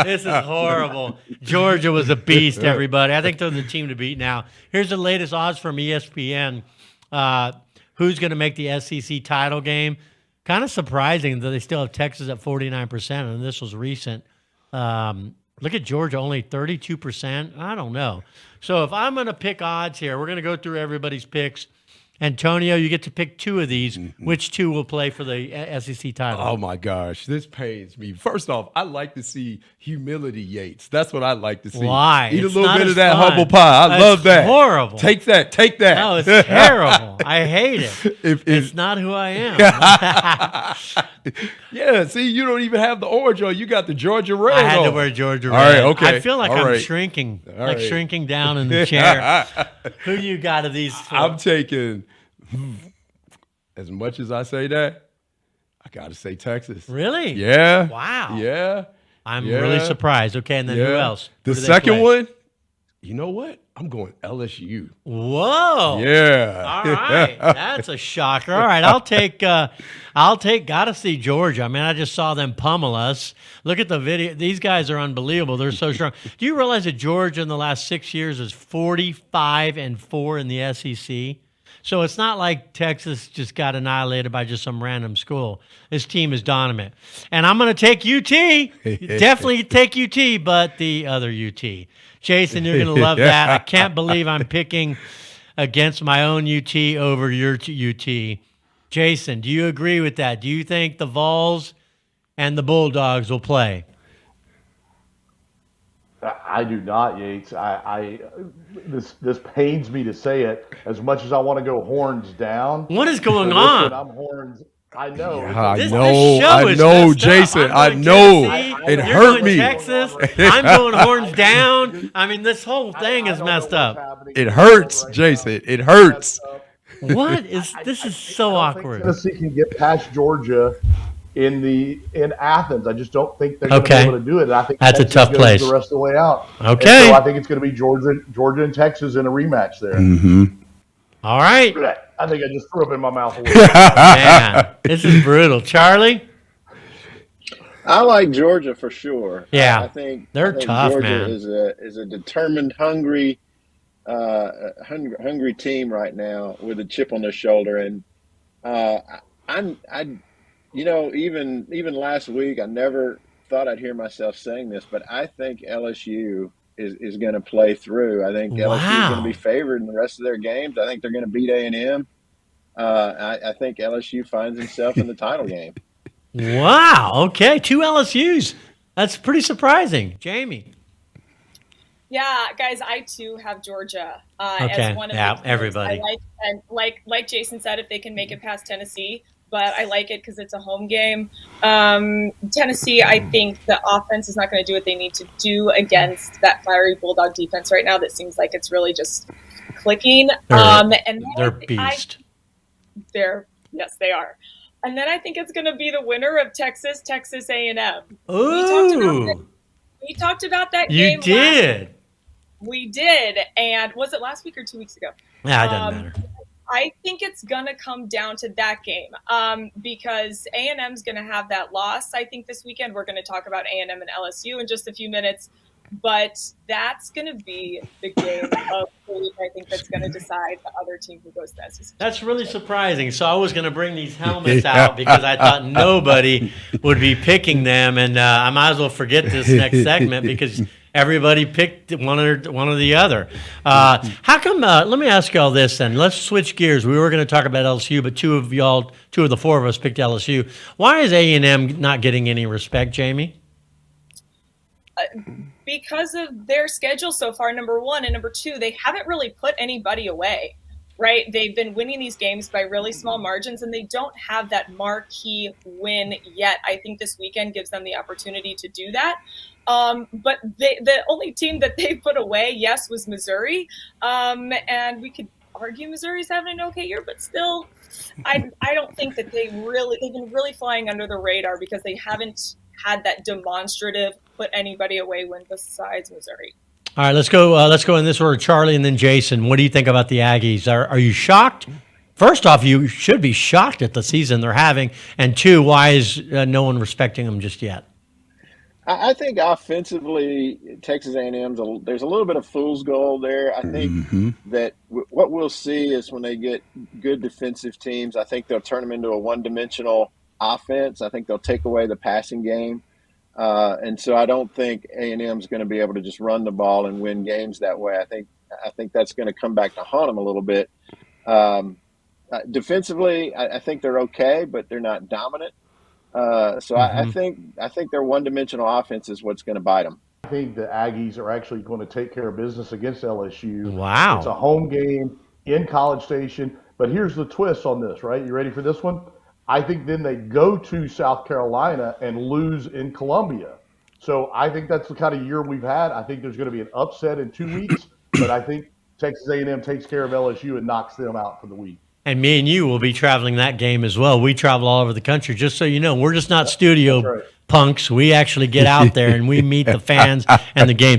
This is horrible. Georgia was a beast, everybody. I think they're the team to beat now. Here's the latest odds from ESPN. Who's going to make the SEC title game? Kind of surprising that they still have Texas at 49%, and this was recent. Look at Georgia, only 32%. I don't know. So if I'm going to pick odds here, we're going to go through everybody's picks. Antonio, you get to pick two of these. Which two will play for the SEC title? Oh, my gosh. This pains me. First off, I like to see humility, Yates. That's what I like to see. Why? Eat It's a little not bit as of that fun. humble pie. I love that. Horrible. Take that. Take that. No, it's terrible. I hate it. It's not who I am. Yeah, see, you don't even have the orange on. You got the Georgia red I had to on. wear Georgia All red. right, okay. I feel like All I'm right. shrinking, All like right. shrinking down in the chair. Who you got of these four? I'm taking, as much as I say that, I got to say Texas. Really? Yeah. Wow. Yeah. I'm Yeah. really surprised. Okay, and then who else? The Who do they second play? one, you know what? I'm going LSU. Whoa. Yeah. All right. That's a shocker. All right. Gotta see Georgia. I mean, I just saw them pummel us. Look at the video. These guys are unbelievable. They're so strong. Do you realize that Georgia in the last 6 years is 45-4 in the SEC? So it's not like Texas just got annihilated by just some random school. This team is dominant. And I'm going to take UT. Definitely take UT, but the other UT. Jason, you're going to love that. I can't believe I'm picking against my own UT over your UT. Jason, do you agree with that? Do you think the Vols and the Bulldogs will play? I do not, Yates. This pains me to say it. As much as I want to go horns down. What is going for this on? one, I'm horns. I know. I This know, show I is know, messed up. Jason. I'm I going know. Tennessee, It you're hurt going me. Texas. I'm going horns down. I mean, this whole thing is don't know messed what's up. happening It in the hurts, world right Jason. now. It hurts. What is this? Is so I don't think awkward. Tennessee can get past Georgia in Athens. I just don't think they're going to Okay. be able to do it. And I think That's a Texas tough goes place. the rest of the way out. Okay. And so I think it's going to be Georgia and Texas in a rematch there. All right, I think I just threw up in my mouth a little bit. man. This is brutal. Charlie? I like Georgia for sure. Yeah, I think they're I think tough, Georgia man. is a determined, hungry team right now with a chip on their shoulder. And even last week, I never thought I'd hear myself saying this, but I think LSU is going to play through. I think LSU is going to be favored in the rest of their games. I think they're going to beat A&M. I think LSU finds himself in the title game. Wow. Okay, 2 LSUs. That's pretty surprising. Jamie? Yeah, guys, I too have Georgia Okay. as one of Yeah, the teams everybody. I like Jason said, if they can make it past Tennessee, but I like it because it's a home game. Tennessee, I think the offense is not going to do what they need to do against that fiery Bulldog defense right now. That seems like it's really just clicking. They're beast. Yes, they are. And then I think it's going to be the winner of Texas A&M. Ooh. We talked about that You game. did. We did. And was it last week or 2 weeks ago? Yeah, it doesn't matter. I think it's going to come down to that game because A&M's going to have that loss, I think, this weekend. We're going to talk about A&M and LSU in just a few minutes. But that's going to be the game of the week, I think, that's going to decide the other team who goes to the SEC. That's really surprising. So I was going to bring these helmets out because I thought nobody would be picking them, and I might as well forget this next segment because everybody picked one or the other. How come? Let me ask you all this, then. Let's switch gears. We were going to talk about LSU, but two of the four of us picked LSU. Why is A&M not getting any respect, Jamie? Because of their schedule so far, number one, and number two, they haven't really put anybody away, right? They've been winning these games by really small margins, and they don't have that marquee win yet. I think this weekend gives them the opportunity to do that. But the only team that they put away, yes, was Missouri. And we could argue Missouri's having an okay year, but still, I don't think that they've been really flying under the radar because they haven't had that demonstrative put anybody away win besides Missouri. All right, let's go in this order. Charlie and then Jason. What do you think about the Aggies? Are you shocked? First off, you should be shocked at the season they're having. And two, why is no one respecting them just yet? I think offensively, Texas A&M's there's a little bit of fool's gold there. I think that what we'll see is when they get good defensive teams, I think they'll turn them into a one-dimensional offense. I think they'll take away the passing game. And so I don't think A&M is going to be able to just run the ball and win games that way. I think that's going to come back to haunt them a little bit. Defensively, I think they're okay, but they're not dominant. I think their one-dimensional offense is what's going to bite them. I think the Aggies are actually going to take care of business against LSU. Wow. It's a home game in College Station. But here's the twist on this, right? You ready for this one? I think then they go to South Carolina and lose in Columbia. So I think that's the kind of year we've had. I think there's going to be an upset in 2 weeks, but I think Texas A&M takes care of LSU and knocks them out for the week. And me and you will be traveling that game as well. We travel all over the country, just so you know. We're just not studio punks. We actually get out there and we meet the fans and the game.